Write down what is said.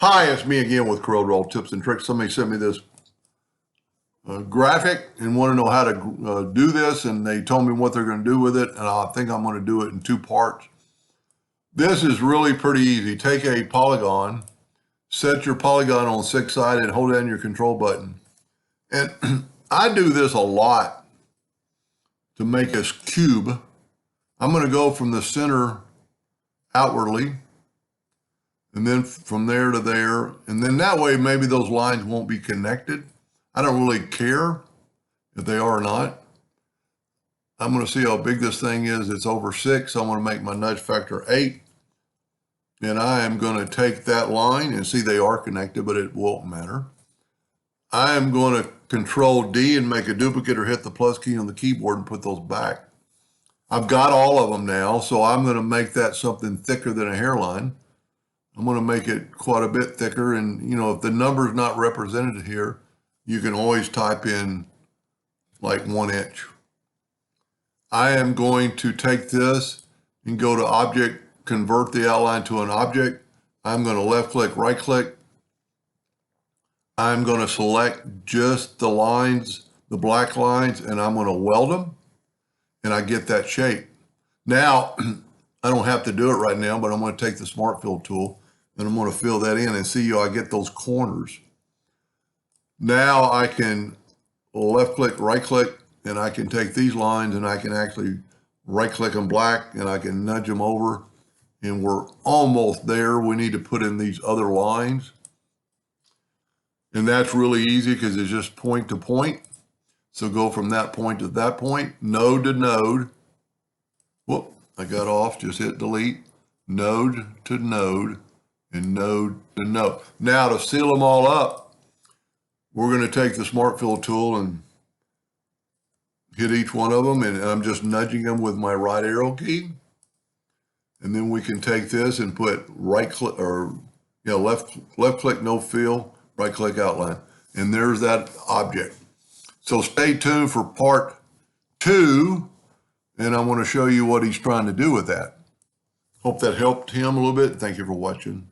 Hi, it's me again with CorelDraw tips and tricks. Somebody sent me this graphic and want to know how to do this, and they told me what they're going to do with it, and I think I'm going to do it in two parts. This is really pretty easy. Take a polygon, set your polygon on 6-sided, hold down your control button. And I do this a lot to make a cube. I'm going to go from the center outwardly, and then from there to there, and then that way maybe those lines won't be connected. I don't really care if they are or not. I'm going to see how big this thing is. It's over 6. So I'm going to make my nudge factor 8. And I am going to take that line, and see they are connected, but it won't matter. I am going to Control D and make a duplicate or hit the plus key on the keyboard and put those back. I've got all of them now, so I'm going to make that something thicker than a hairline. I'm going to make it quite a bit thicker, and if the number is not represented here, you can always type in like 1 inch. I am going to take this and go to Object, convert the outline to an object. I'm going to left click, right click. I'm going to select just the lines, the black lines, and I'm going to weld them, and I get that shape. Now, I don't have to do it right now, but I'm going to take the Smart Fill tool and I'm going to fill that in and see I get those corners. Now I can left click, right click, and I can take these lines and I can actually right click them black and I can nudge them over, and we're almost there. We need to put in these other lines. And that's really easy because it's just point to point. So go from that point to that point, node to node. Whoop, I got off, just hit delete. Node to node and node to node. Now to seal them all up, we're going to take the Smart Fill tool and hit each one of them, and I'm just nudging them with my right arrow key. And then we can take this and put right click or left click, no fill, right click outline. And there's that object. So stay tuned for part 2, and I want to show you what he's trying to do with that. Hope that helped him a little bit. Thank you for watching.